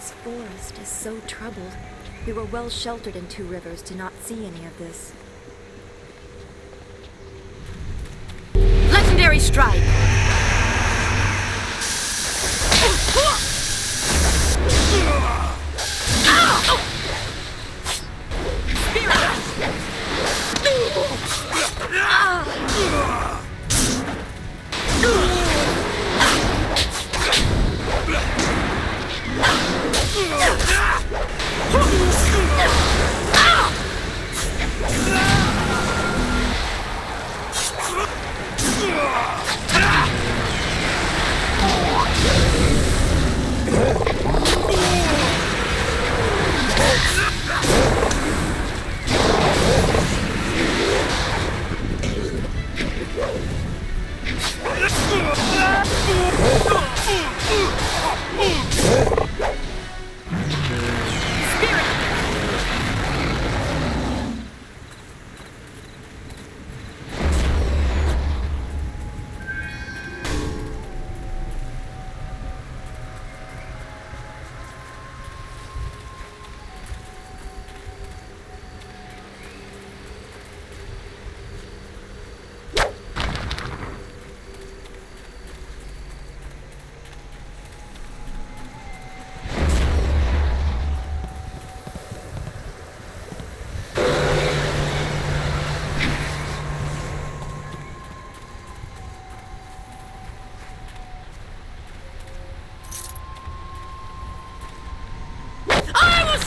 This forest is so troubled. We were well sheltered in Two Rivers to not see any of this. Legendary strike!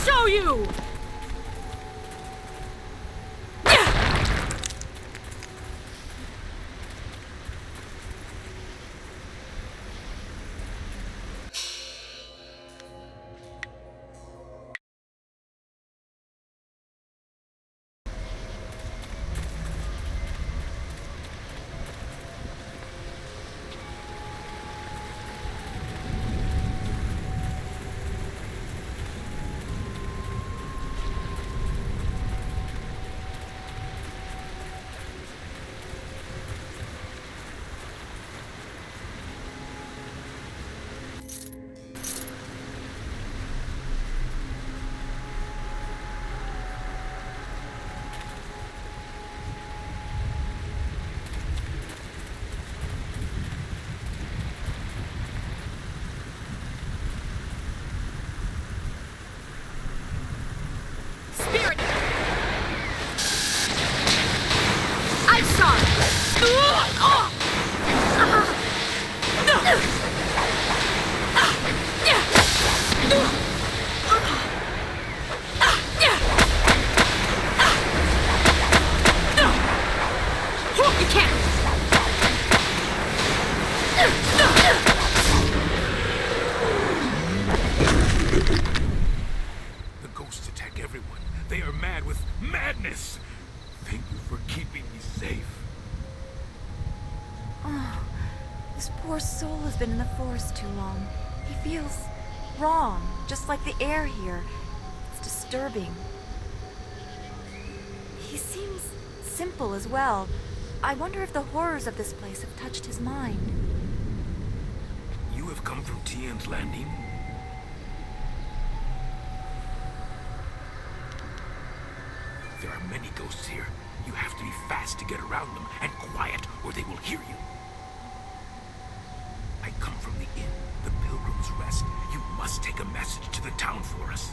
Show you! Been in the forest too long. He feels wrong, just like the air here. It's disturbing. He seems simple as well. I wonder if the horrors of this place have touched his mind. You have come from Tian's Landing? There are many ghosts here. You have to be fast to get around them, and quiet, or they will hear you. I come from the inn, the Pilgrim's Rest. You must take a message to the town for us.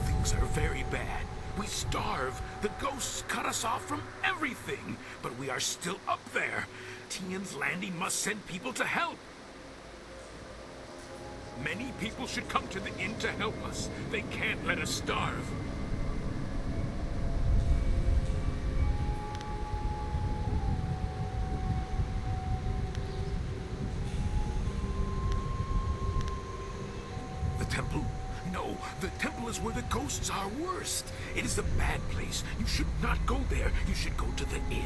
Things are very bad. We starve. The ghosts cut us off from everything. But we are still up there. Tian's Landing must send people to help. Many people should come to the inn to help us. They can't let us starve. Temple? No, the temple is where the ghosts are worst. It is a bad place. You should not go there. You should go to the inn.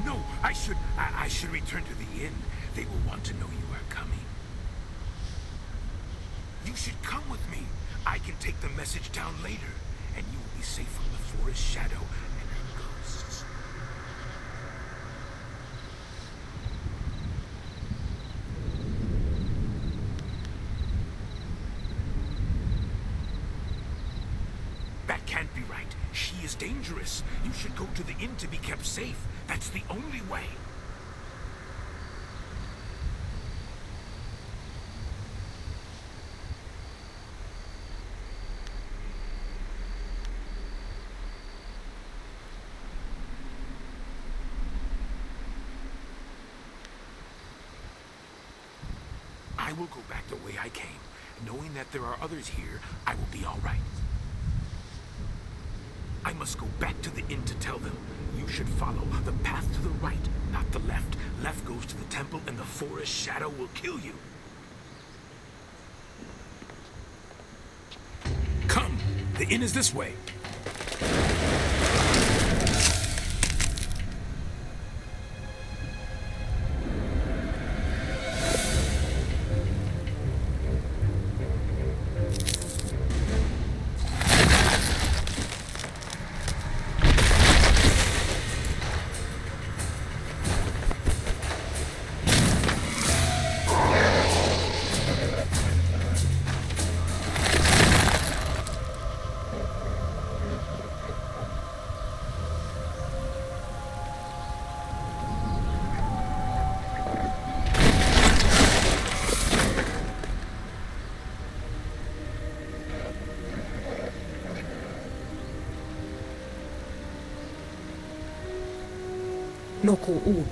No, I should return to the inn. They will want to know you are coming. You should come with me. I can take the message down later, and you will be safe from the forest shadow and That can't be right. She is dangerous. You should go to the inn to be kept safe. That's the only way. I will go back the way I came. Knowing that there are others here, I will be all right. I must go back to the inn to tell them. You should follow the path to the right, not the left. Left goes to the temple, and the forest shadow will kill you. Come! The inn is this way. Loko U.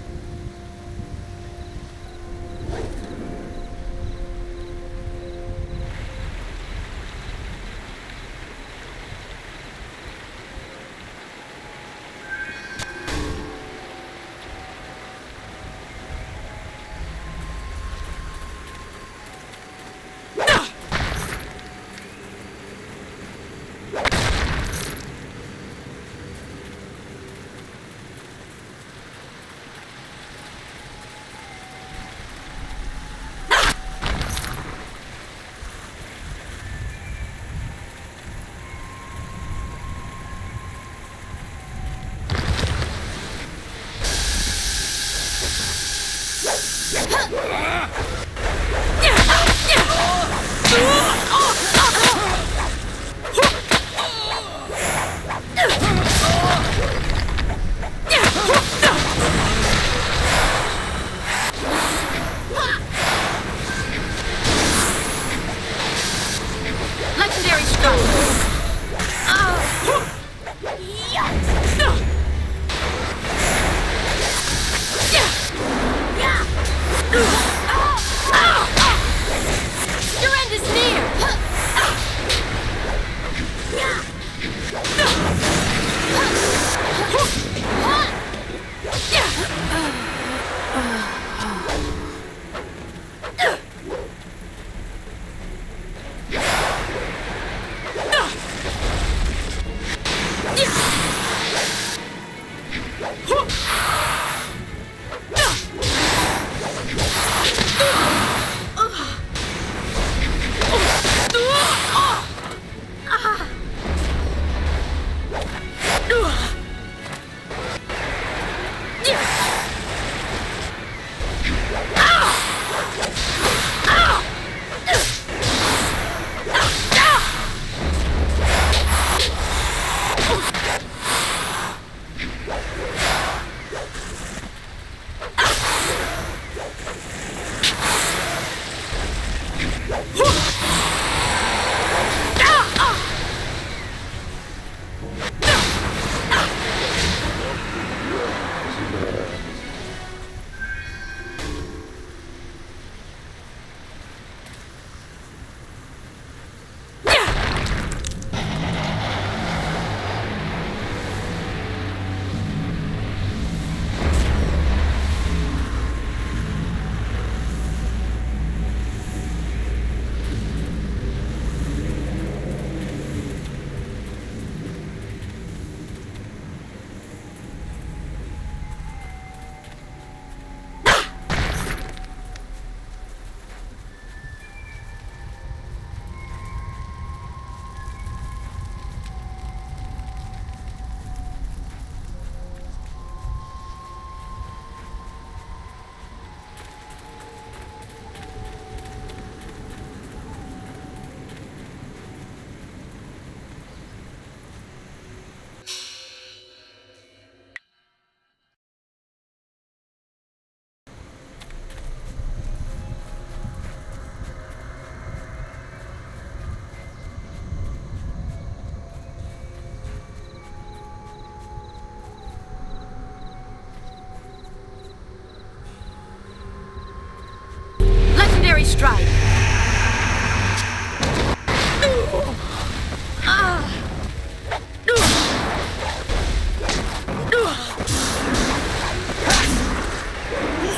stride.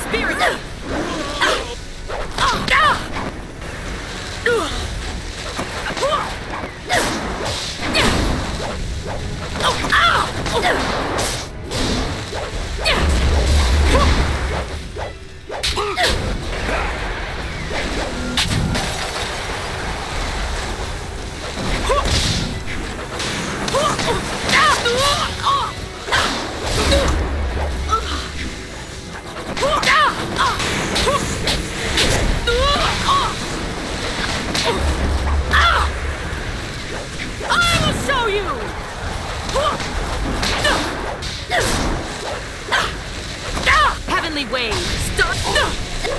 Spirit. I will show you! Heavenly wave, start.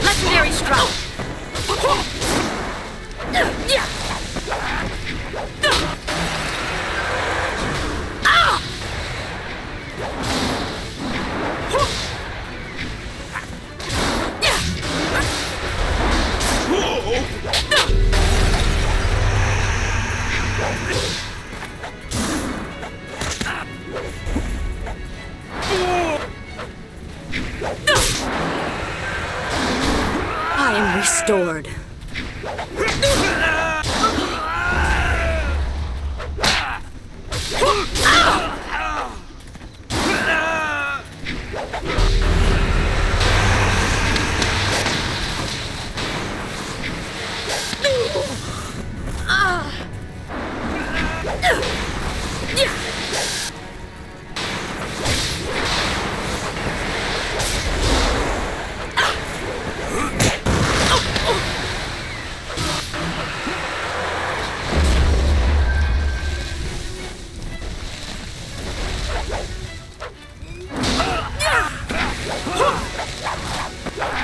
Legendary strike. I am restored.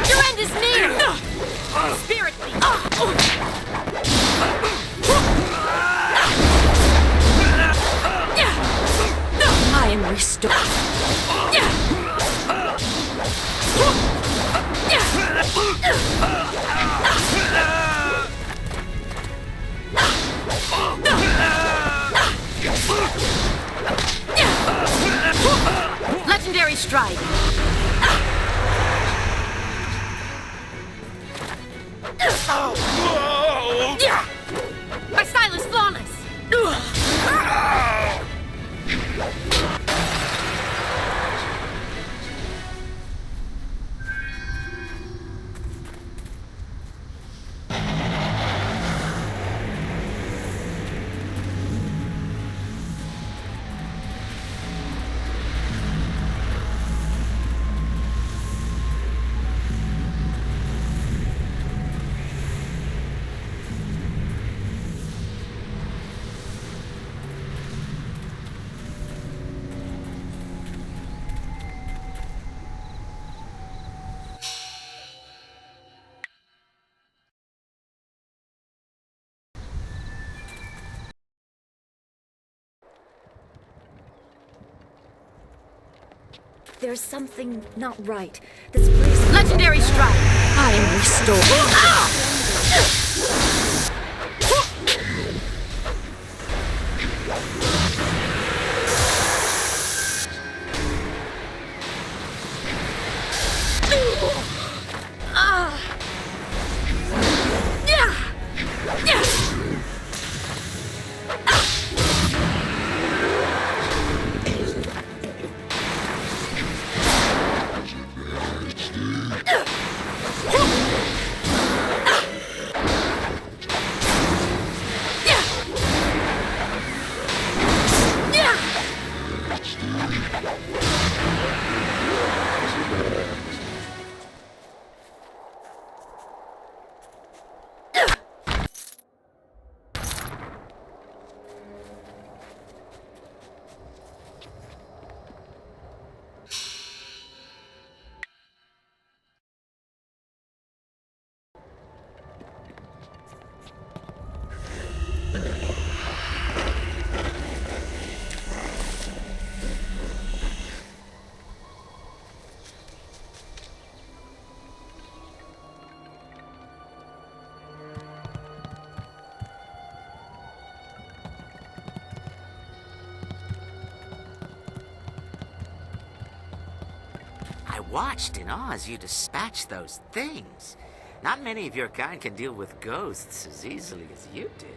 Your end is near! Spirit me! I am restored. Legendary stride. My style is flawless. There's something not right. This place... Legendary strike. I am I watched in awe as you dispatched those things. Not many of your kind can deal with ghosts as easily as you did.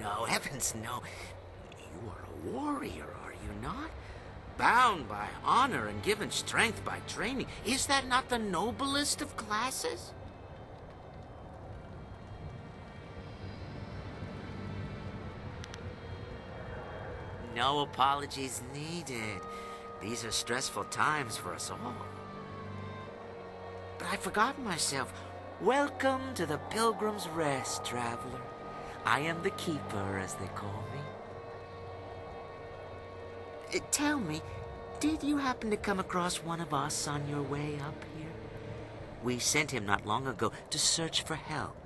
No, heavens no. You are a warrior, are you not? Bound by honor and given strength by training. Is that not the noblest of classes? No apologies needed. These are stressful times for us all. But I forgot myself. Welcome to the Pilgrim's Rest, traveler. I am the Keeper, as they call me. Tell me, did you happen to come across one of us on your way up here? We sent him not long ago to search for help.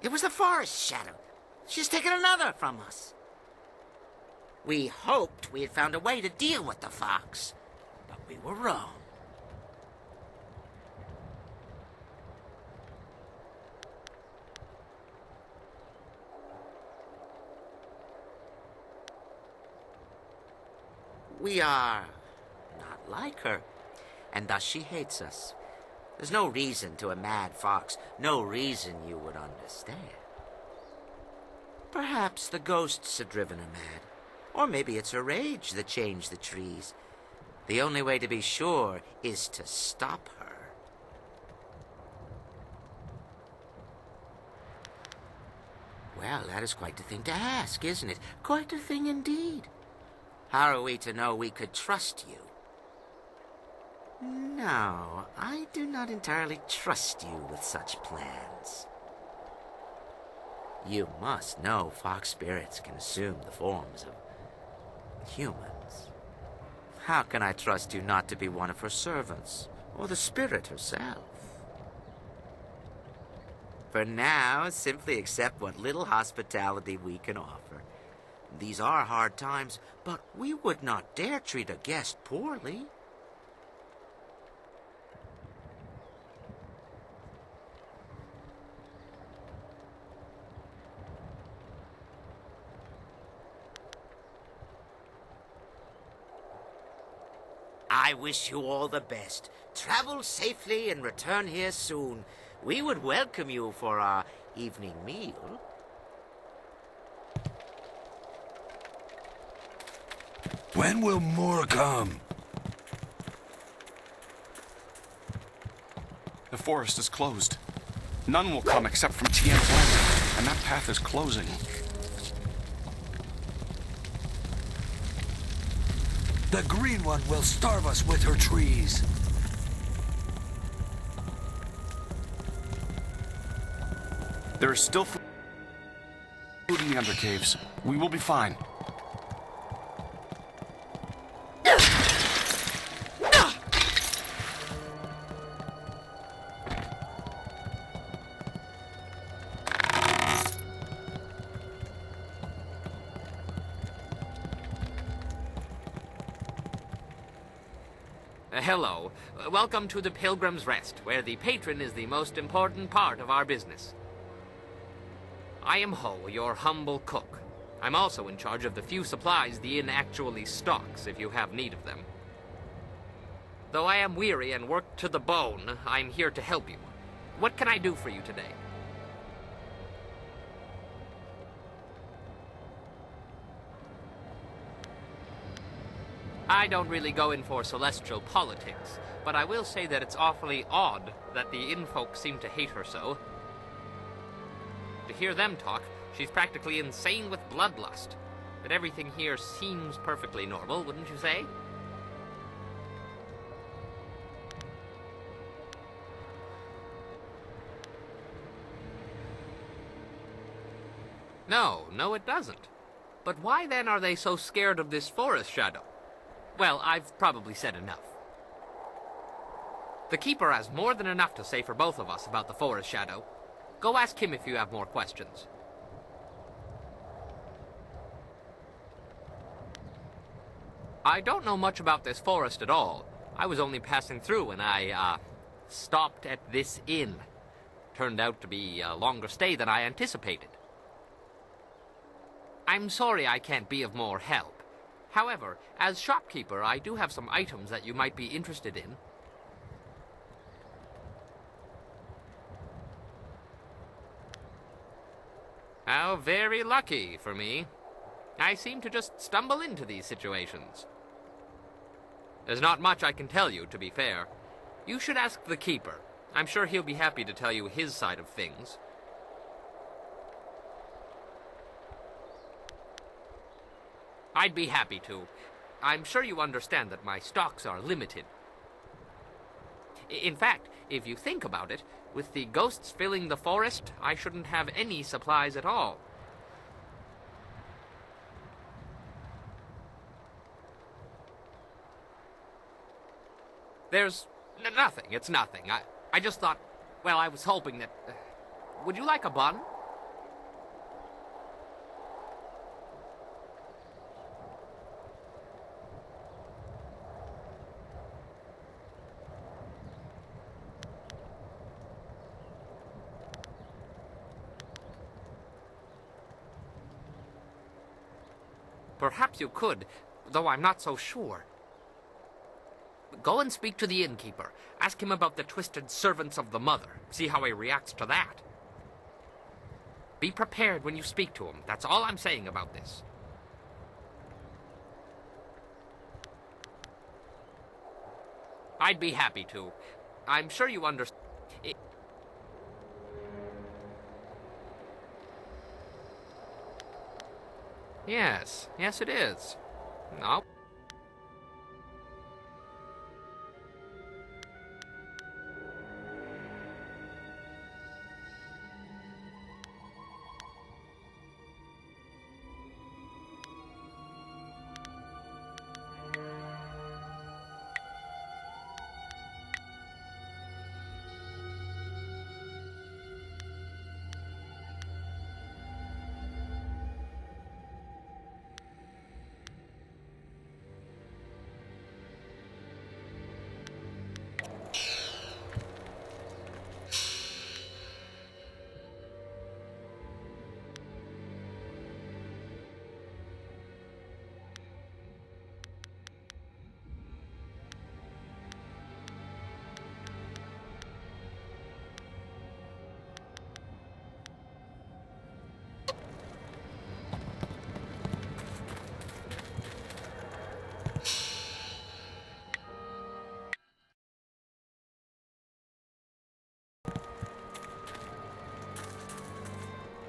It was the Forest Shadow. She's taken another from us. We hoped we had found a way to deal with the fox, but we were wrong. We are not like her, and thus she hates us. There's no reason to a mad fox, no reason you would understand. Perhaps the ghosts have driven her mad, or maybe it's her rage that changed the trees. The only way to be sure is to stop her. Well, that is quite a thing to ask, isn't it? Quite a thing indeed. How are we to know we could trust you? No, I do not entirely trust you with such plans. You must know fox spirits can assume the forms of humans. How can I trust you not to be one of her servants, or the spirit herself? For now, simply accept what little hospitality we can offer. These are hard times, but we would not dare treat a guest poorly. I wish you all the best. Travel safely and return here soon. We would welcome you for our evening meal. When will more come? The forest is closed. None will come except from Tien's Landing, and that path is closing. The green one will starve us with her trees. There is still food in the undercaves. We will be fine. Hello. Welcome to the Pilgrim's Rest, where the patron is the most important part of our business. I am Ho, your humble cook. I'm also in charge of the few supplies the inn actually stocks, if you have need of them. Though I am weary and worked to the bone, I'm here to help you. What can I do for you today? I don't really go in for celestial politics, but I will say that it's awfully odd that the inn folk seem to hate her so. To hear them talk, she's practically insane with bloodlust. But everything here seems perfectly normal, wouldn't you say? No, it doesn't. But why then are they so scared of this forest shadow? Well, I've probably said enough. The Keeper has more than enough to say for both of us about the forest shadow. Go ask him if you have more questions. I don't know much about this forest at all, I was only passing through when I, stopped at this inn. Turned out to be a longer stay than I anticipated. I'm sorry I can't be of more help. However, as shopkeeper, I do have some items that you might be interested in. How very lucky for me. I seem to just stumble into these situations. There's not much I can tell you, to be fair. You should ask the keeper. I'm sure he'll be happy to tell you his side of things. I'd be happy to. I'm sure you understand that my stocks are limited. In fact, if you think about it, with the ghosts filling the forest, I shouldn't have any supplies at all. There's nothing. It's nothing. I just thought, well, I was hoping that... would you like a bun? Perhaps you could, though I'm not so sure. Go and speak to the innkeeper. Ask him about the twisted servants of the mother. See how he reacts to that. Be prepared when you speak to him. That's all I'm saying about this. I'd be happy to. I'm sure you understand. Yes, it is. No.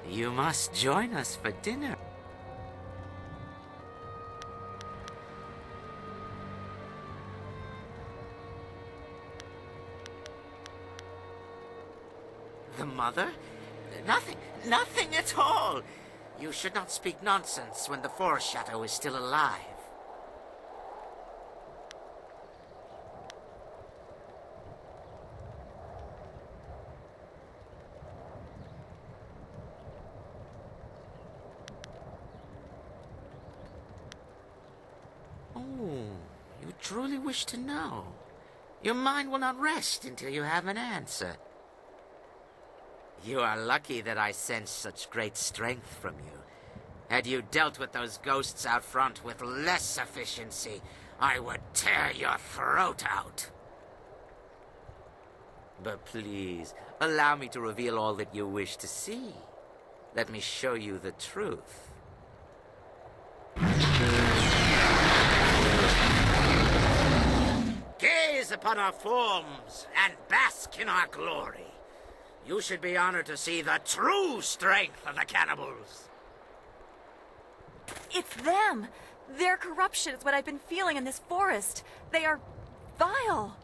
You must join us for dinner. The mother? Nothing at all. You should not speak nonsense when the forest shadow is still alive. You truly wish to know. Your mind will not rest until you have an answer. You are lucky that I sense such great strength from you. Had you dealt with those ghosts out front with less efficiency, I would tear your throat out. But please, allow me to reveal all that you wish to see. Let me show you the truth. Gaze upon our forms and bask in our glory. You should be honored to see the true strength of the cannibals. It's them! Their corruption is what I've been feeling in this forest. They are vile.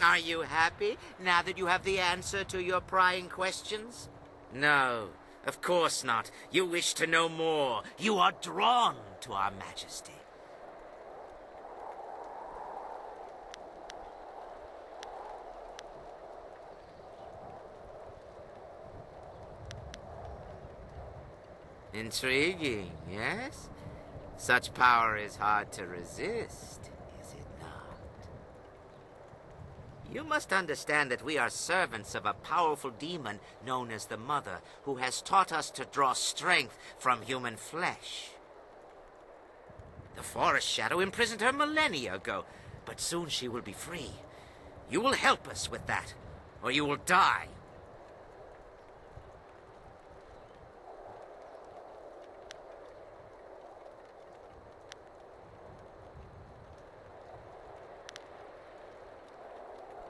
Are you happy now that you have the answer to your prying questions? No, of course not. You wish to know more. You are drawn to our majesty. Intriguing, yes? Such power is hard to resist, is it You must understand that we are servants of a powerful demon known as the Mother, who has taught us to draw strength from human flesh. The Forest Shadow imprisoned her millennia ago, but soon she will be free. You will help us with that, or you will die.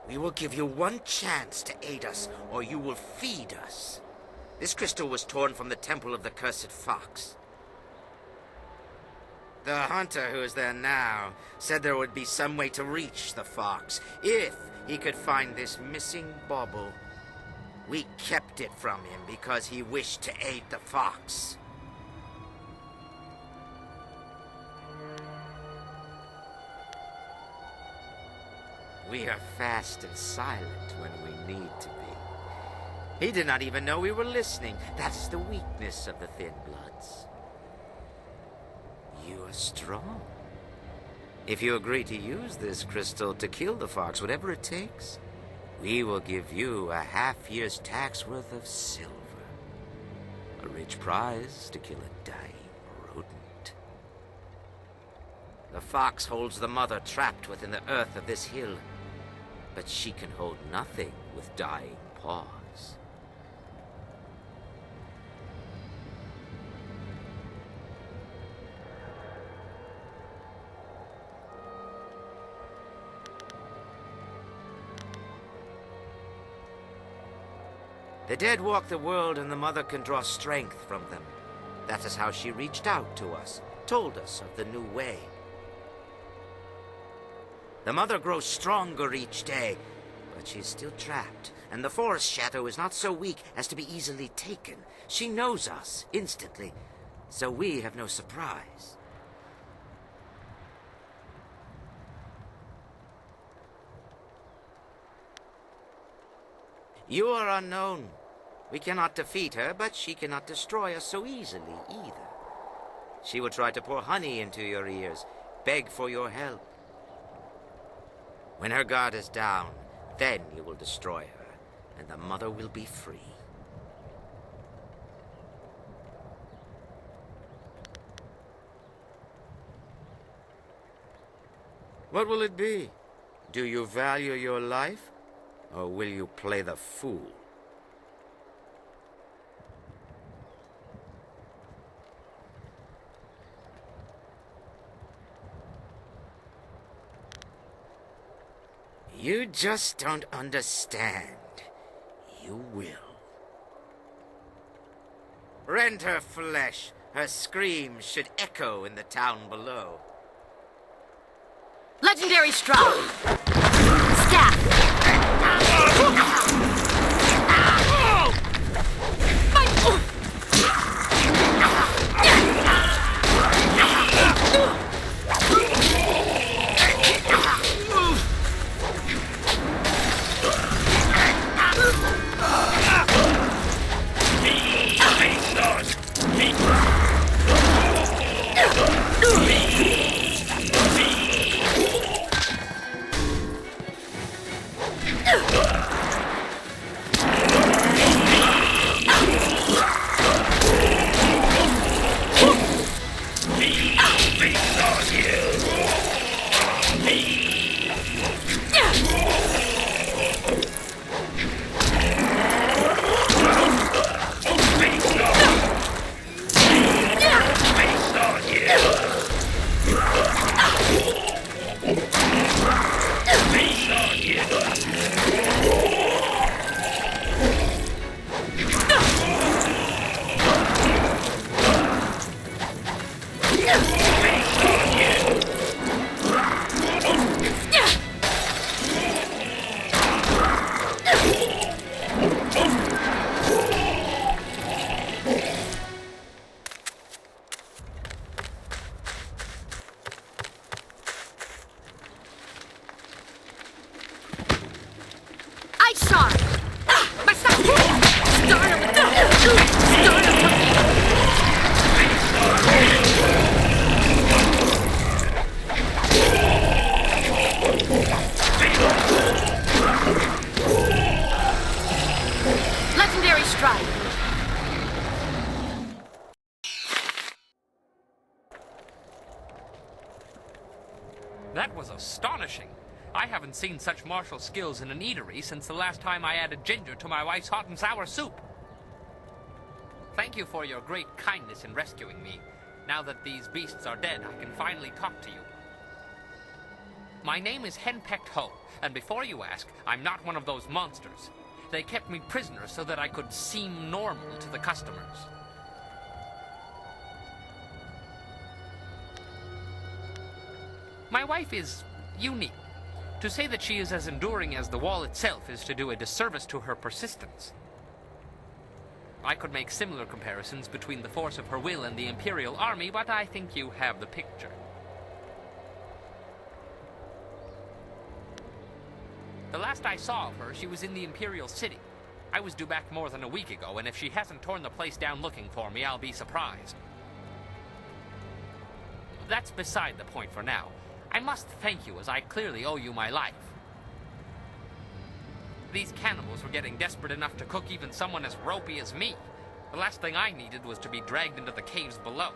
We will give you one chance to aid us, or you will feed us. This crystal was torn from the temple of the cursed fox. The hunter who is there now said there would be some way to reach the fox, if he could find this missing bauble. We kept it from him because he wished to aid the fox. We are fast and silent when we need to be. He did not even know we were listening. That's the weakness of the Thin Bloods. You are strong. If you agree to use this crystal to kill the fox, whatever it takes, we will give you a half-year's tax worth of silver. A rich prize to kill a dying rodent. The fox holds the mother trapped within the earth of this hill, but she can hold nothing with dying paws. The dead walk the world, and the mother can draw strength from them. That is how she reached out to us, told us of the new way. The mother grows stronger each day, but she's still trapped, and the Forest Shadow is not so weak as to be easily taken. She knows us instantly, so we have no surprise. You are unknown. We cannot defeat her, but she cannot destroy us so easily either. She will try to pour honey into your ears, beg for your help. When her guard is down, then you will destroy her, and the mother will be free. What will it be? Do you value your life, or will you play the fool? You just don't understand. You will. Rend her flesh. Her screams should echo in the town below. Legendary strike! Staff! That was astonishing. I haven't seen such martial skills in an eatery since the last time I added ginger to my wife's hot and sour soup. Thank you for your great kindness in rescuing me. Now that these beasts are dead, I can finally talk to you. My name is Henpecked Ho, and before you ask, I'm not one of those monsters. They kept me prisoner so that I could seem normal to the customers. My wife is unique. To say that she is as enduring as the wall itself is to do a disservice to her persistence. I could make similar comparisons between the force of her will and the Imperial Army, but I think you have the picture. The last I saw of her, she was in the Imperial City. I was due back more than a week ago, and if she hasn't torn the place down looking for me, I'll be surprised. That's beside the point for now. I must thank you, as I clearly owe you my life. These cannibals were getting desperate enough to cook even someone as ropey as me. The last thing I needed was to be dragged into the caves below.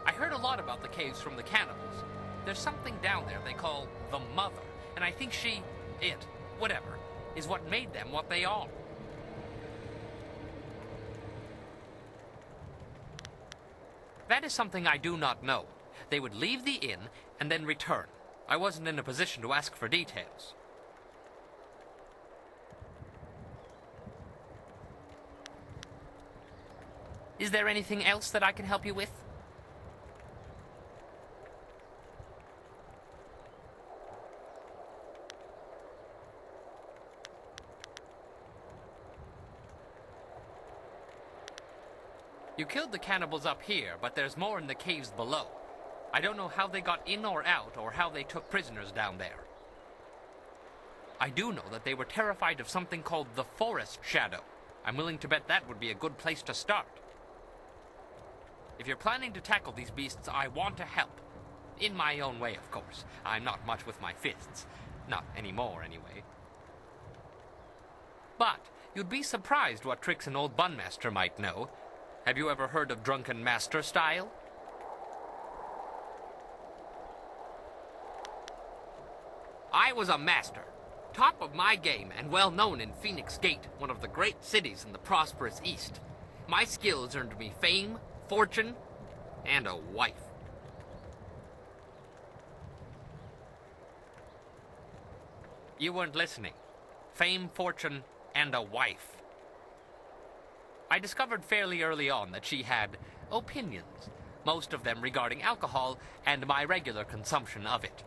I heard a lot about the caves from the cannibals. There's something down there they call the Mother, and I think whatever, is what made them what they are. That is something I do not know. They would leave the inn and then return. I wasn't in a position to ask for details. Is there anything else that I can help you with? You killed the cannibals up here, but there's more in the caves below. I don't know how they got in or out, or how they took prisoners down there. I do know that they were terrified of something called the Forest Shadow. I'm willing to bet that would be a good place to start. If you're planning to tackle these beasts, I want to help. In my own way, of course. I'm not much with my fists. Not anymore, anyway. But you'd be surprised what tricks an old bunmaster might know. Have you ever heard of Drunken Master style? I was a master, top of my game and well known in Phoenix Gate, one of the great cities in the prosperous East. My skills earned me fame, fortune, and a wife. You weren't listening. Fame, fortune, and a wife. I discovered fairly early on that she had opinions, most of them regarding alcohol and my regular consumption of it.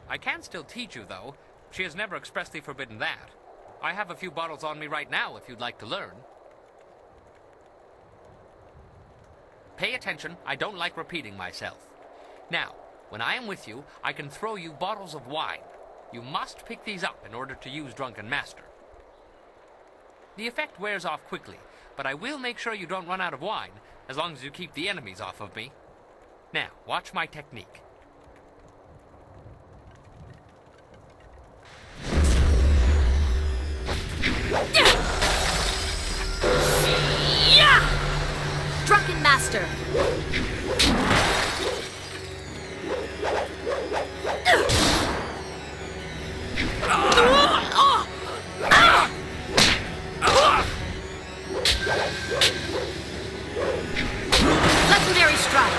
I can still teach you, though. She has never expressly forbidden that. I have a few bottles on me right now if you'd like to learn. Pay attention, I don't like repeating myself. Now, when I am with you, I can throw you bottles of wine. You must pick these up in order to use Drunken Master. The effect wears off quickly, but I will make sure you don't run out of wine, as long as you keep the enemies off of me. Now, watch my technique. Drunken Master! Legendary strike!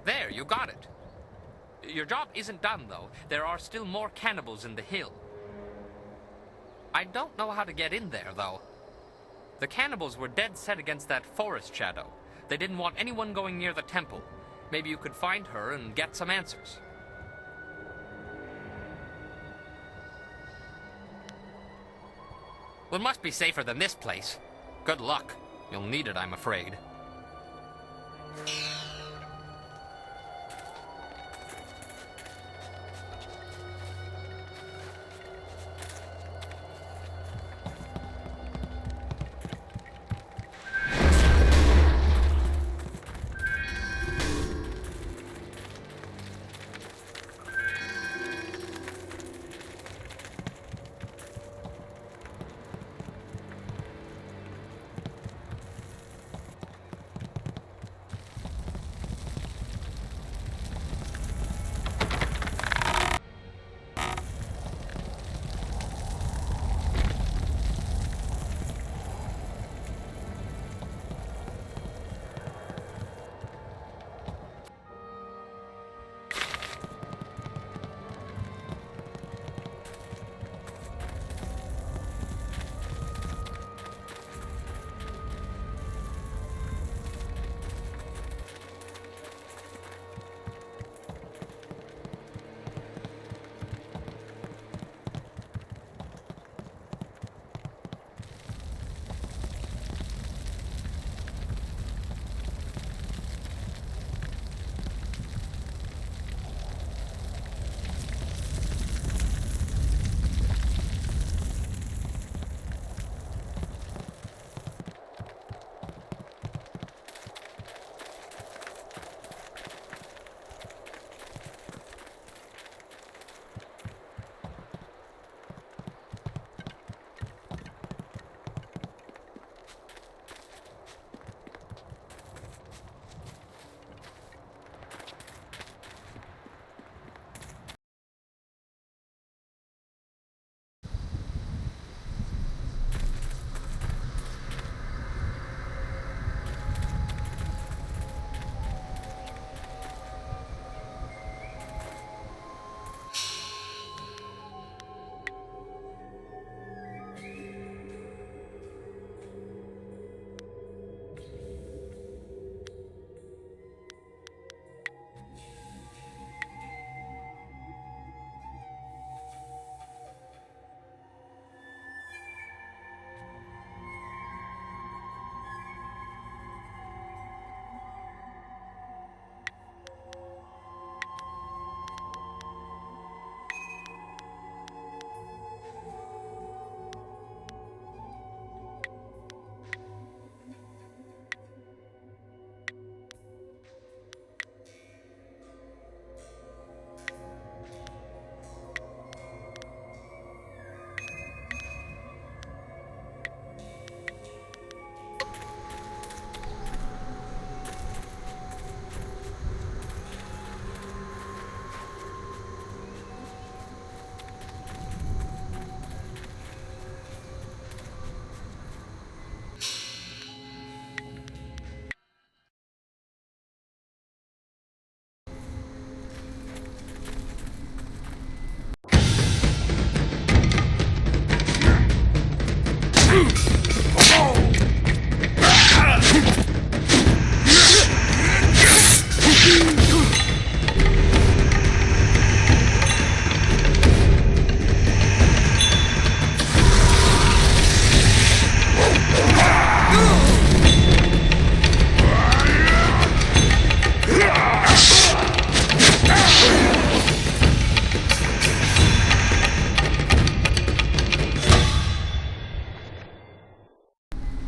There, you got it. Your job isn't done, though. There are still more cannibals in the hill. I don't know how to get in there, though. The cannibals were dead set against that forest shadow. They didn't want anyone going near the temple. Maybe you could find her and get some answers. Well, it must be safer than this place. Good luck. You'll need it, I'm afraid.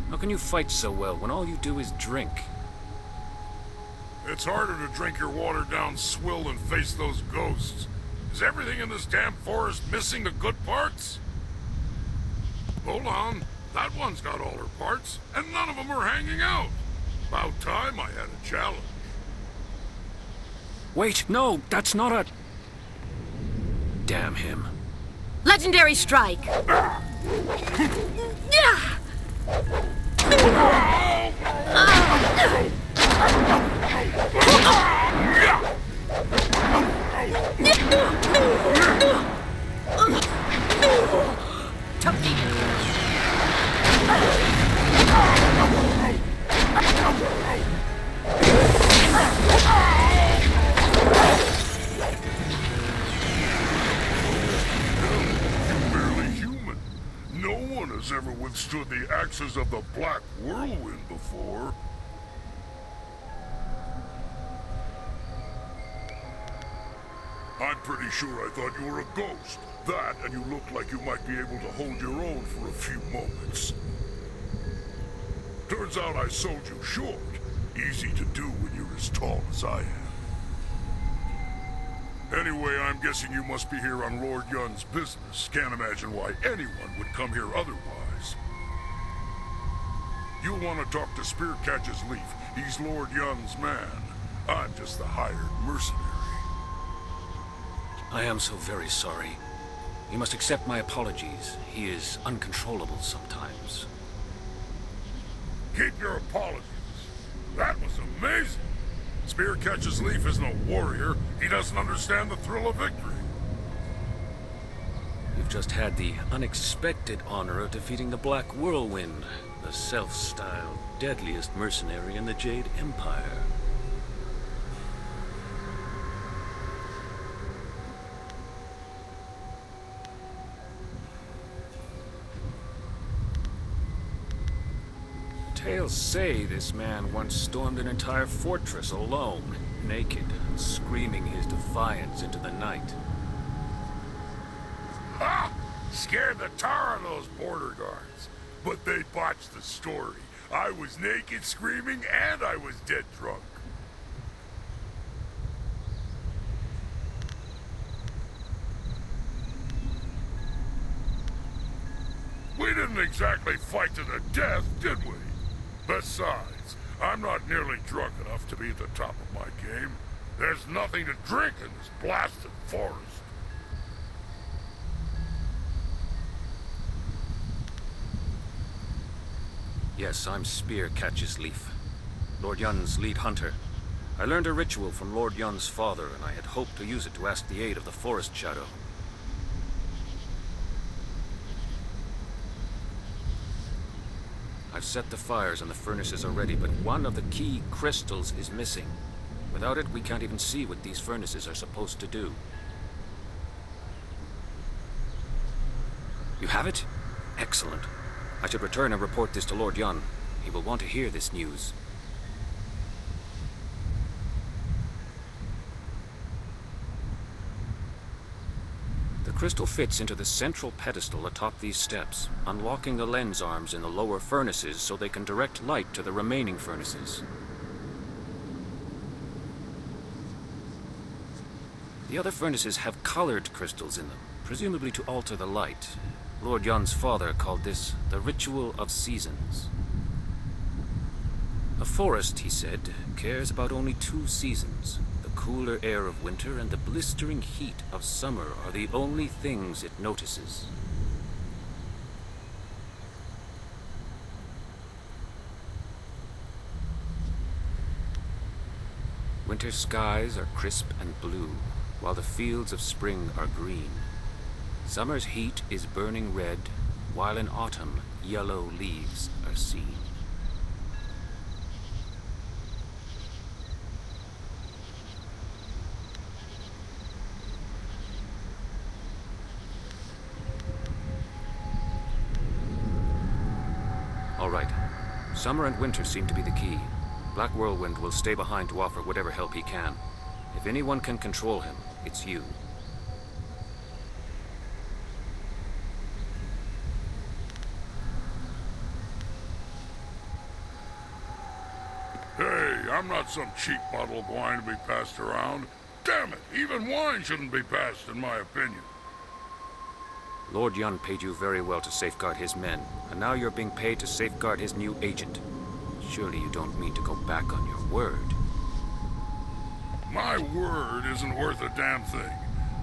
How can you fight so well when all you do is drink? It's harder to drink your watered-down swill than face those ghosts. Is everything in this damn forest missing the good parts? Hold on. That one's got all her parts, and none of them are hanging out. About time I had a challenge. Wait, no, that's not a... Damn him. Legendary strike! Merely human. No one has ever withstood the axes of the Black Whirlwind before. I'm pretty sure I thought you were a ghost. That, and you look like you might be able to hold your own for a few moments. Turns out I sold you short. Easy to do when you're as tall as I am. Anyway, I'm guessing you must be here on Lord Yun's business. Can't imagine why anyone would come here otherwise. You'll want to talk to Spearcatch's Leaf. He's Lord Yun's man. I'm just the hired mercenary. I am so very sorry. You must accept my apologies. He is uncontrollable sometimes. Keep your apologies. That was amazing. Spearcatch's Leaf is no warrior. He doesn't understand the thrill of victory. You've just had the unexpected honor of defeating the Black Whirlwind, the self-styled deadliest mercenary in the Jade Empire. Tales say this man once stormed an entire fortress alone, naked, and screaming his defiance into the night. Ha! Scared the tar of those border guards. But they botched the story. I was naked, screaming, and I was dead drunk. We didn't exactly fight to the death, did we? Besides, I'm not nearly drunk enough to be at the top of my game. There's nothing to drink in this blasted forest. Yes, I'm Spearcatch's Leaf, Lord Yun's lead hunter. I learned a ritual from Lord Yun's father, and I had hoped to use it to ask the aid of the Forest Shadow. I've set the fires and the furnaces are ready, but one of the key crystals is missing. Without it, we can't even see what these furnaces are supposed to do. You have it? Excellent. I should return and report this to Lord Yun. He will want to hear this news. The crystal fits into the central pedestal atop these steps, unlocking the lens arms in the lower furnaces so they can direct light to the remaining furnaces. The other furnaces have colored crystals in them, presumably to alter the light. Lord Yun's father called this the Ritual of Seasons. A forest, he said, cares about only 2 seasons. The cooler air of winter and the blistering heat of summer are the only things it notices. Winter skies are crisp and blue, while the fields of spring are green. Summer's heat is burning red, while in autumn, yellow leaves are seen. All right. Summer and winter seem to be the key. Black Whirlwind will stay behind to offer whatever help he can. If anyone can control him, it's you. Hey, I'm not some cheap bottle of wine to be passed around. Damn it, even wine shouldn't be passed, in my opinion. Lord Yun paid you very well to safeguard his men, and now you're being paid to safeguard his new agent. Surely you don't mean to go back on your word. My word isn't worth a damn thing.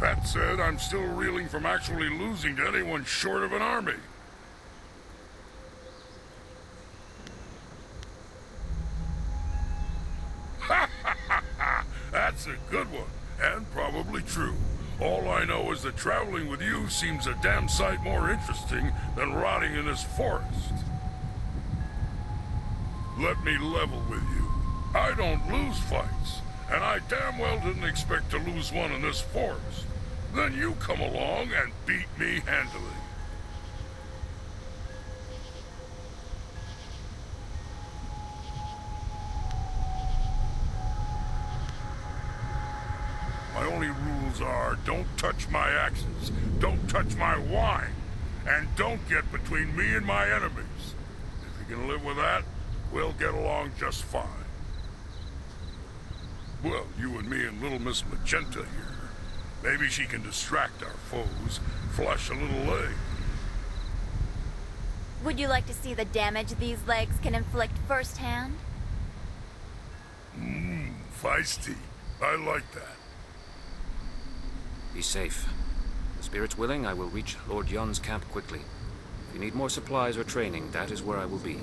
That said, I'm still reeling from actually losing to anyone short of an army. That's a good one, and probably true. All I know is that traveling with you seems a damn sight more interesting than rotting in this forest. Let me level with you. I don't lose fights, and I damn well didn't expect to lose one in this forest. Then you come along and beat me handily. My only rules are, don't touch my axes, don't touch my wine, and don't get between me and my enemies. If you can live with that, we'll get along just fine. Well, you and me and little Miss Magenta here. Maybe she can distract our foes, flush a little leg. Would you like to see the damage these legs can inflict firsthand? Feisty. I like that. Be safe. The spirit's willing, I will reach Lord Yun's camp quickly. If you need more supplies or training, that is where I will be.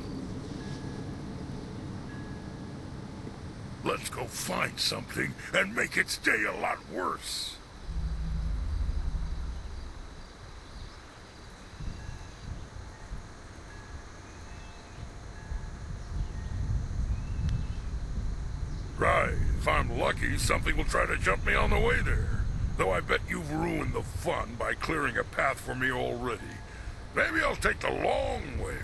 Let's go find something and make its day a lot worse. Right. If I'm lucky, something will try to jump me on the way there. Though I bet you've ruined the fun by clearing a path for me already. Maybe I'll take the long way.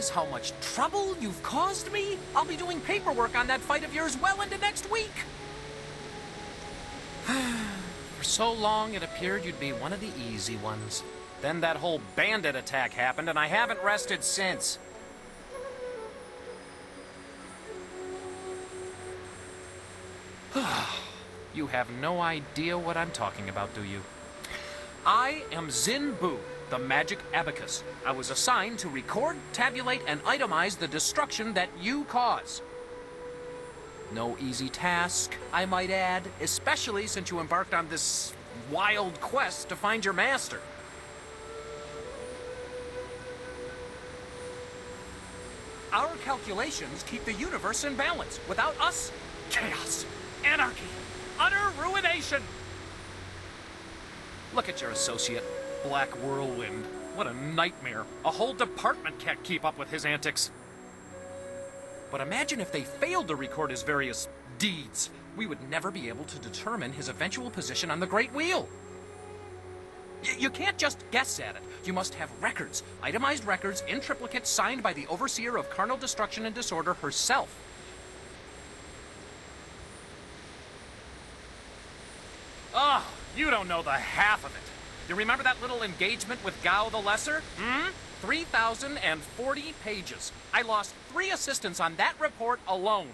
realize how much trouble you've caused me? I'll be doing paperwork on that fight of yours well into next week. For so long, it appeared you'd be one of the easy ones. Then that whole bandit attack happened, and I haven't rested since. You have no idea what I'm talking about, do you? I am Zin Bu, the magic abacus. I was assigned to record, tabulate, and itemize the destruction that you cause. No easy task, I might add, especially since you embarked on this wild quest to find your master. Our calculations keep the universe in balance. Without us, chaos, anarchy, utter ruination. Look at your associate, Black Whirlwind. What a nightmare. A whole department can't keep up with his antics. But imagine if they failed to record his various deeds. We would never be able to determine his eventual position on the Great Wheel. You can't just guess at it. You must have records, itemized records in triplicate signed by the Overseer of Carnal Destruction and Disorder herself. Oh, you don't know the half of it. You remember that little engagement with Gao the Lesser? 3,040 pages. I lost 3 assistants on that report alone.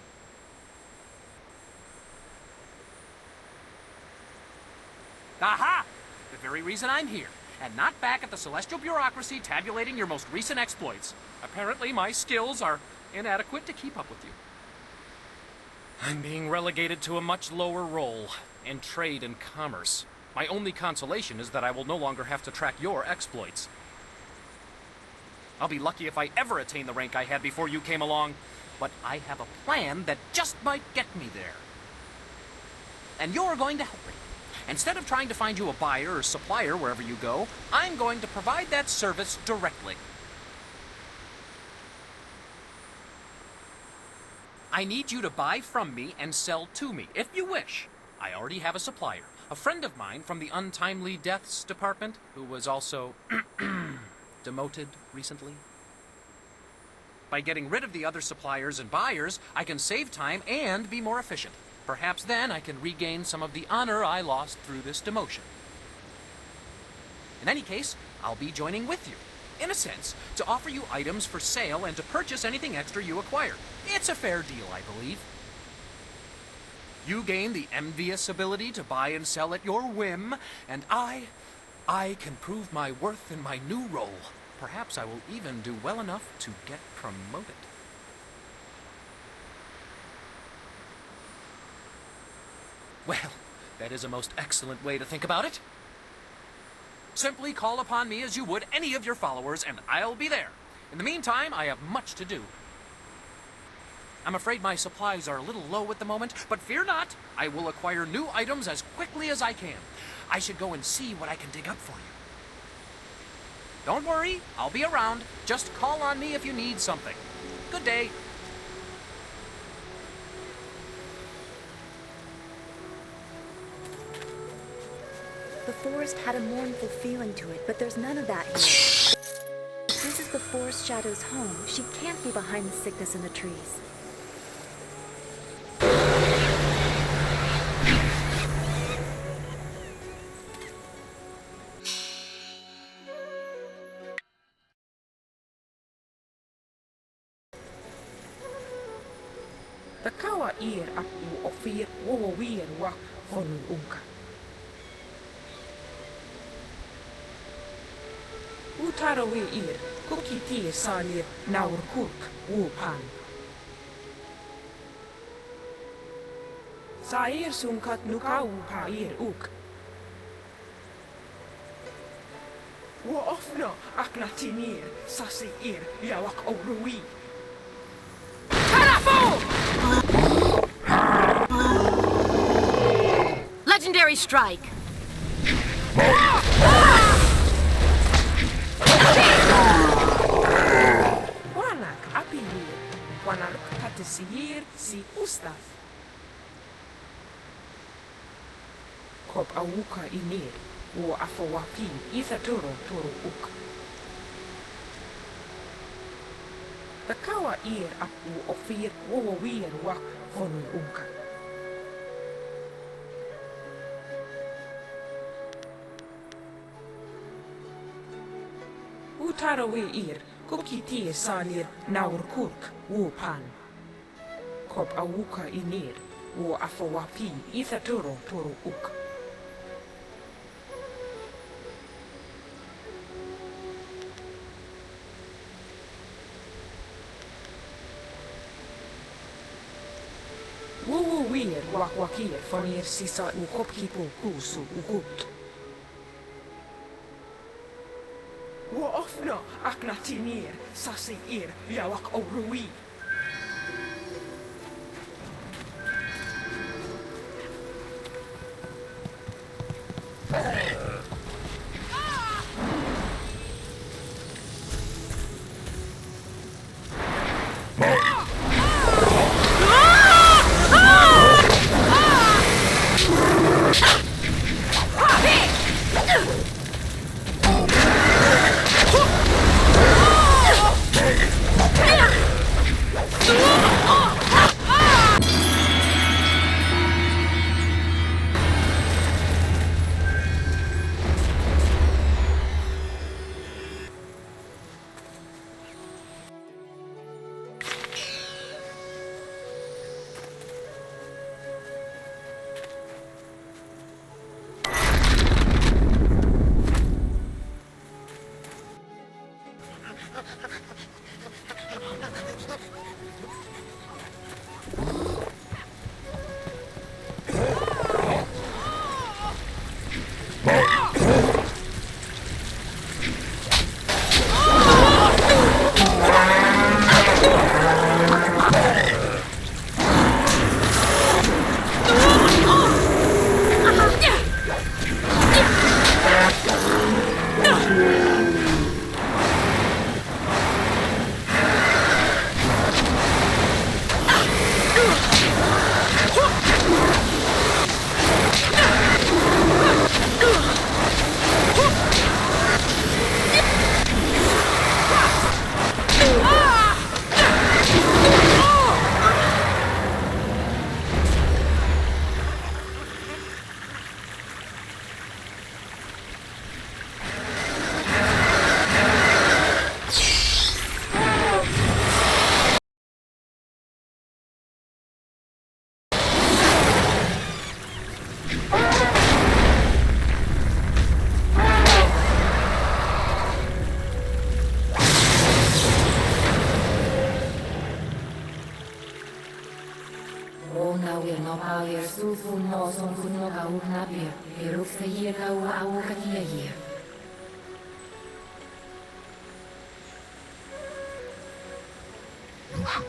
Aha! The very reason I'm here, and not back at the Celestial Bureaucracy tabulating your most recent exploits. Apparently my skills are inadequate to keep up with you. I'm being relegated to a much lower role in trade and commerce. My only consolation is that I will no longer have to track your exploits. I'll be lucky if I ever attain the rank I had before you came along, but I have a plan that just might get me there. And you're going to help me. Instead of trying to find you a buyer or supplier wherever you go, I'm going to provide that service directly. I need you to buy from me and sell to me, if you wish. I already have a supplier, a friend of mine from the Untimely Deaths Department, who was also demoted recently. By getting rid of the other suppliers and buyers, I can save time and be more efficient. Perhaps then I can regain some of the honor I lost through this demotion. In any case, I'll be joining with you, in a sense, to offer you items for sale and to purchase anything extra you acquire. It's a fair deal, I believe. You gain the envious ability to buy and sell at your whim, and I can prove my worth in my new role. Perhaps I will even do well enough to get promoted. Well, that is a most excellent way to think about it. Simply call upon me as you would any of your followers, and I'll be there. In the meantime, I have much to do. I'm afraid my supplies are a little low at the moment, but fear not, I will acquire new items as quickly as I can. I should go and see what I can dig up for you. Don't worry, I'll be around. Just call on me if you need something. Good day. The forest had a mournful feeling to it, but there's none of that here. This is the Forest Shadow's home. She can't be behind the sickness in the trees. The kawa ir apu ofir wo wir wa honu unka. Utaro we ir kuki tie salir naur kurk wo pan. Sair sunkat nukau pa ir uk. Wo ofno aknatinir sasi ir yawak oruwi. Legendary strike. Wanak apihir, wanak katisihir si ustaf. Kop awuka inir, wo afawapin ithatoro toro uk. The kawa ear apu ofir wo wir wak honu unka. Utara we ear, kuki tie salir naur kurk wo pan. Kop awuka inir, wo afawapi ithaturo toro uk. Wo wir wakwakir fonir sisa ukopkipo kusu ukut. Wo ofno aknatinir sasi ir yawak obrui. You should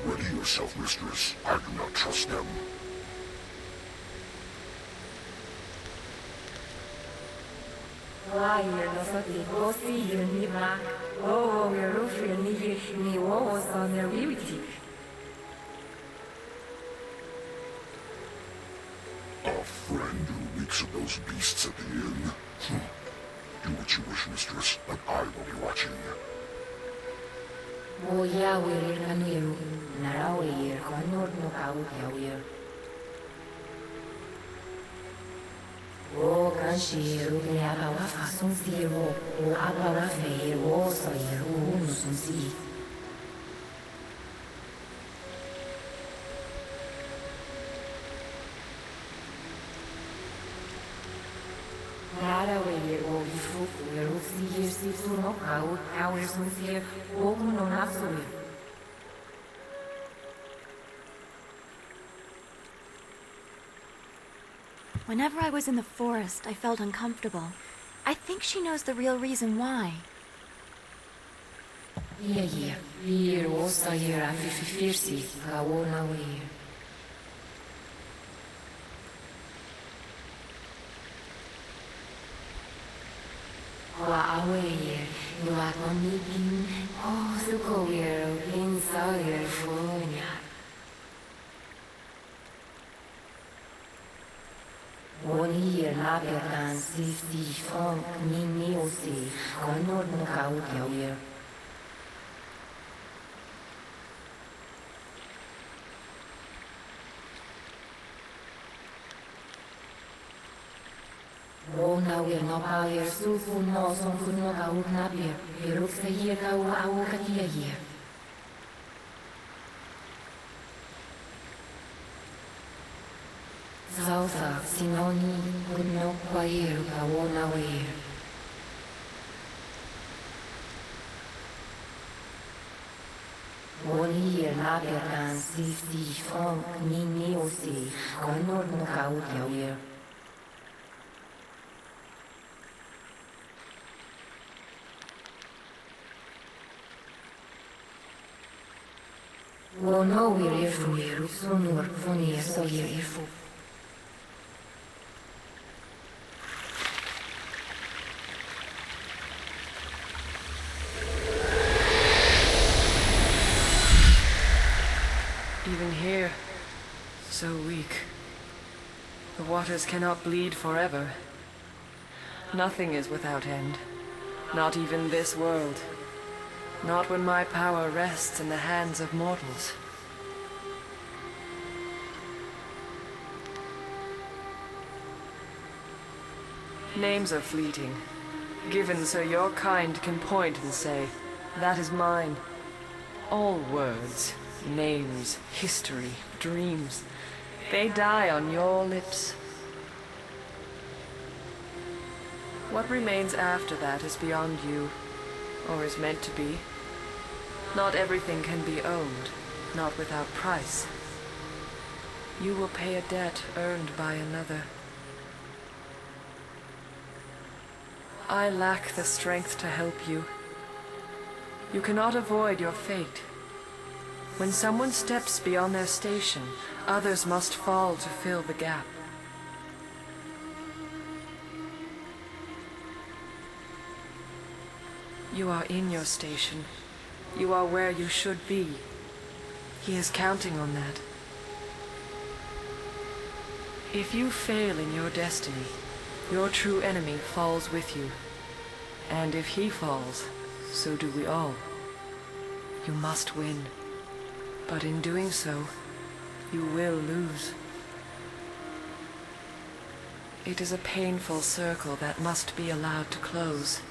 ready yourself, mistress. I do not trust them. A friend who reeks of those beasts at the inn. Do what you wish, mistress, but I will be watching. Whenever I was in the forest, I felt uncomfortable. I think she knows the real reason why. Ona wir no power sufu no son no ka uknapir. Piruk se ye ka u au katia ye. Sausa sinoni no kwair ka ona wir. Oni na kan si fon ni osi konor no ka utia. Wono wir irfu sunur foni so irfu. Even here, so weak. The waters cannot bleed forever. Nothing is without end. Not even this world. Not when my power rests in the hands of mortals. Names are fleeting, given so your kind can point and say, that is mine. All words, names, history, dreams, they die on your lips. What remains after that is beyond you, or is meant to be. Not everything can be owned, not without price. You will pay a debt earned by another. I lack the strength to help you. You cannot avoid your fate. When someone steps beyond their station, others must fall to fill the gap. You are in your station. You are where you should be. He is counting on that. If you fail in your destiny, your true enemy falls with you. And if he falls, so do we all. You must win. But in doing so, you will lose. It is a painful circle that must be allowed to close.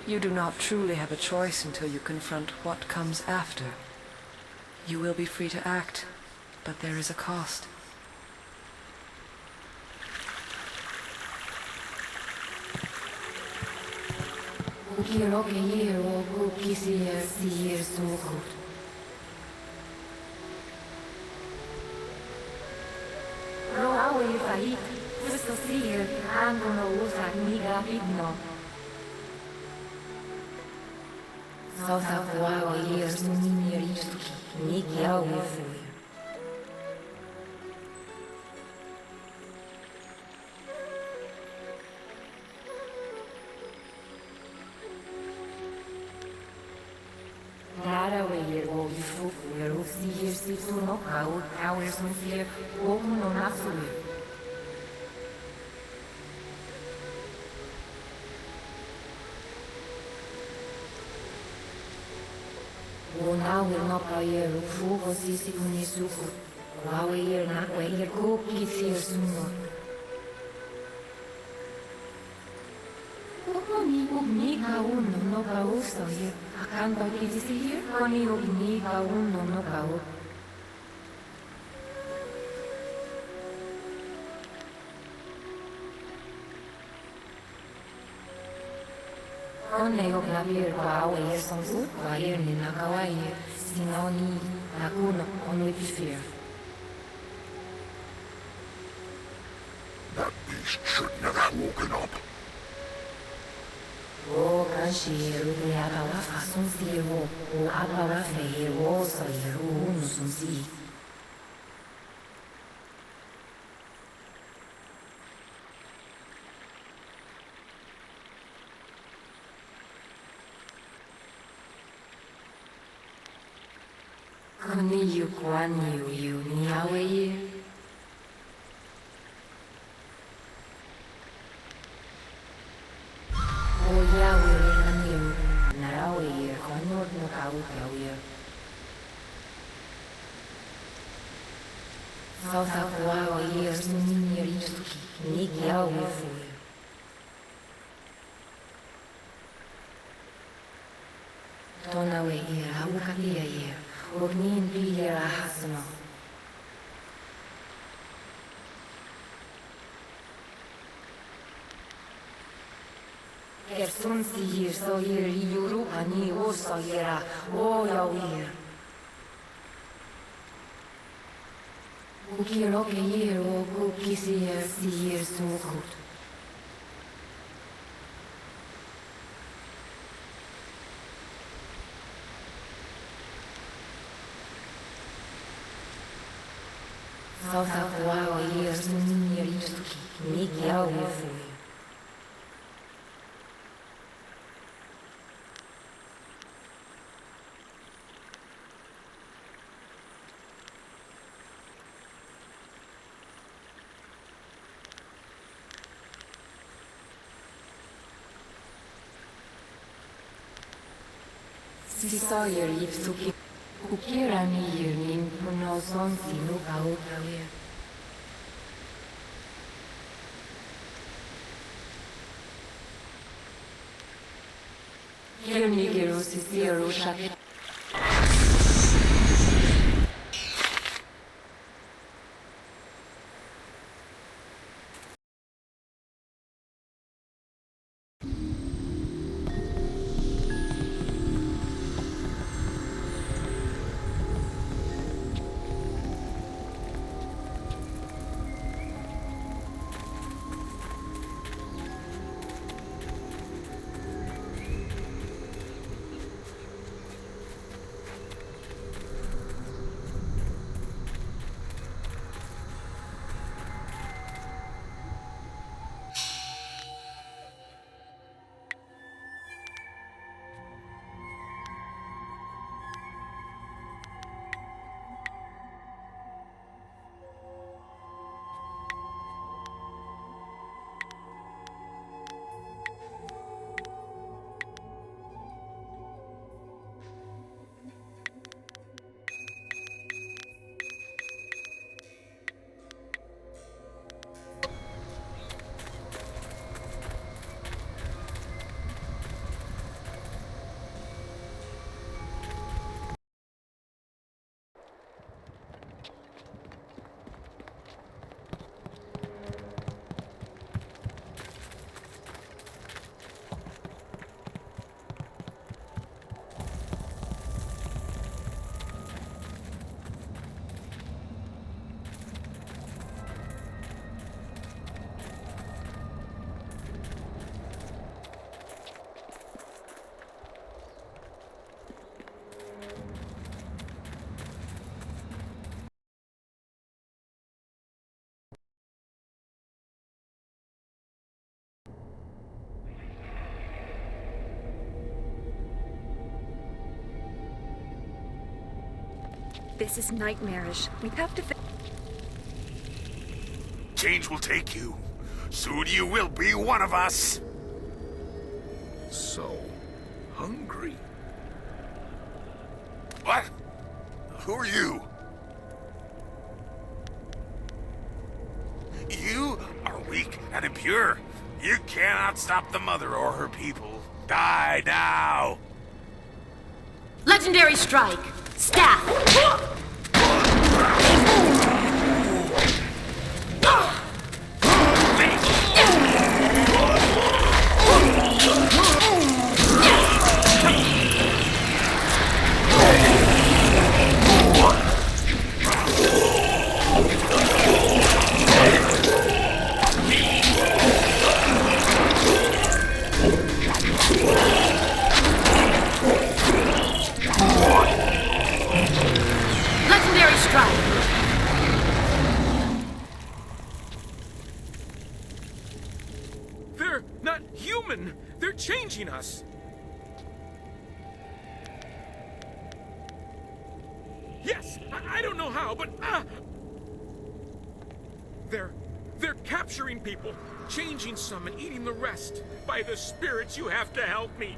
You do not truly have a choice until you confront what comes after. You will be free to act, but there is a cost. Sausa kuawa years munimir istuki, niki au yefuya. Dara weir wo ifuku, yerusi yersi suno kau, kau sunsier, oku no nasuir. Wonawe no payer fugo sisi kunisuku. Wawe yer nakwe yer kuki sir suno. Koni ugni ka uno no ka uso yer. Akan ba kisi yer? Koni ugni ka uno no ka u. Kone ok na bir kwa yer sonsu, kwa yer ni na kawaii, sinoni nakuno ono epifir. That beast should never have woken up. O kanshiro ni abawa fason siro, o abawa feir o so yer o uno sonsi. Koni yu kwan yu ni awe yer. O yawe na niu, narawe yer konor no kau kau yer. Sausa kuawa yer suninir istuki, niki au yer fuyer. Tonawe ira ukatia yer. Ognin piyera hasno. Gersun sihir so yer yuru ani urso yera. O yawir. Kukiroke yer o kukisier sihir sukut. Sausa kuao yer sunir yusuki. Niki au fui. Si Sawyer Yipsuki Kukirani Yirnin Puno Sonsi Luka Utawir. Kirnigiru Sisiru Shakit. This is nightmarish. We have to Change will take you. Soon you will be one of us. So hungry. What? Who are you? You are weak and impure. You cannot stop the mother or her people. Die now! Legendary strike! Staff! Legendary strike! They're not human! They're changing us! Yes! I don't know how, but They're capturing people, changing some and eating the rest. By the spirits, you have to help me.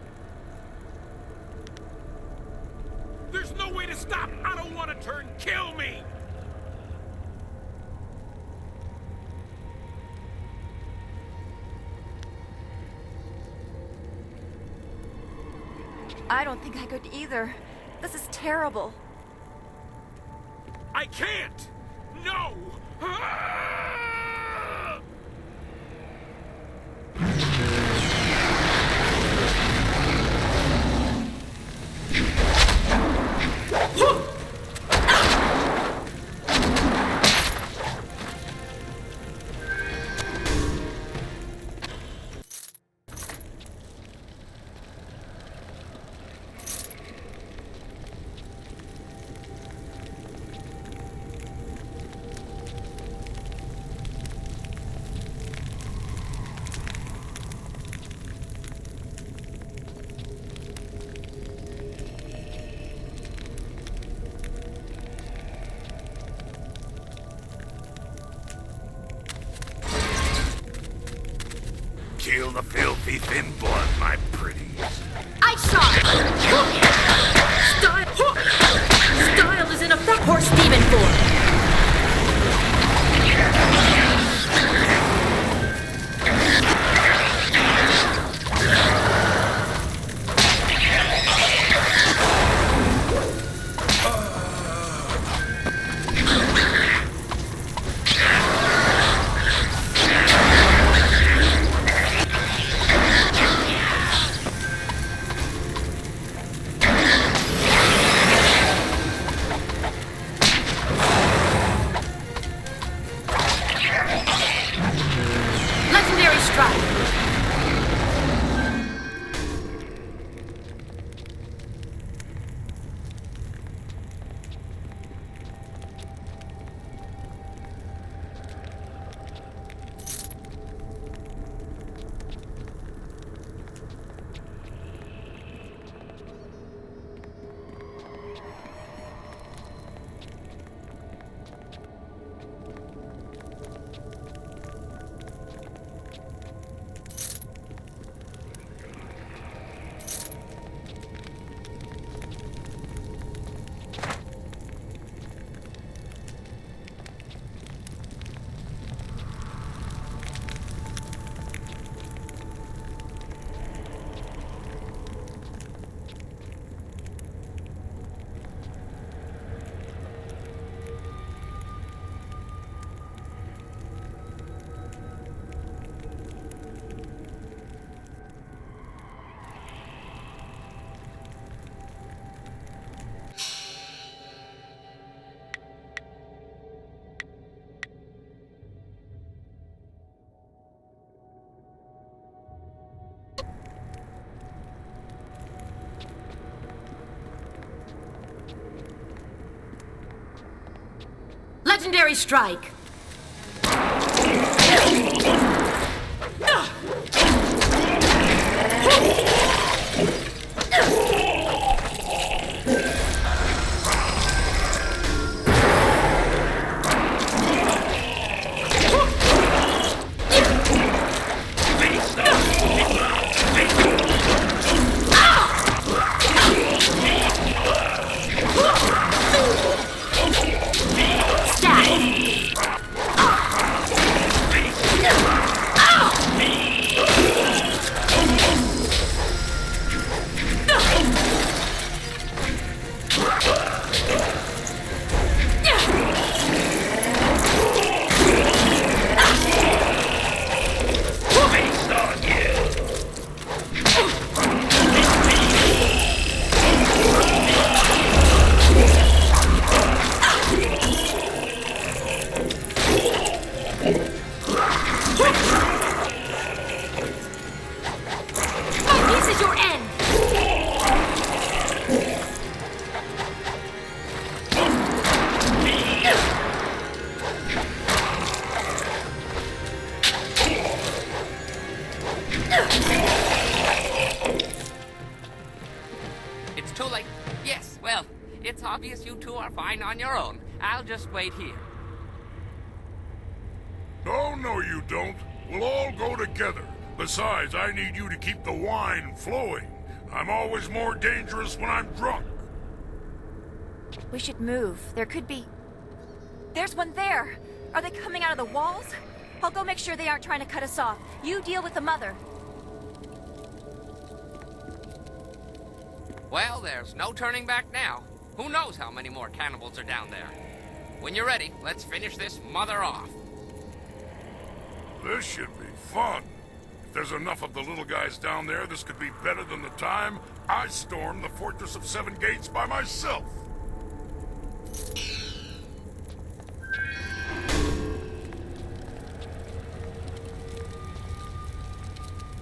There's no way to stop! I don't want to turn! Kill me! I don't think I could either. This is terrible. I can't! No! Ah! Kill the filthy thin blood, my pretties. I saw it! Style is in effect! Horse demon form! Legendary strike! Legendary strike! It's too late. Yes, well, it's obvious you two are fine on your own. I'll just wait here. No, you don't. We'll all go together. Besides, I need you to keep the wine flowing. I'm always more dangerous when I'm drunk. We should move. There could be... There's one there! Are they coming out of the walls? I'll go make sure they aren't trying to cut us off. You deal with the mother. Well, there's no turning back now. Who knows how many more cannibals are down there? When you're ready, let's finish this mother off. This should be fun. If there's enough of the little guys down there, this could be better than the time I stormed the Fortress of Seven Gates by myself.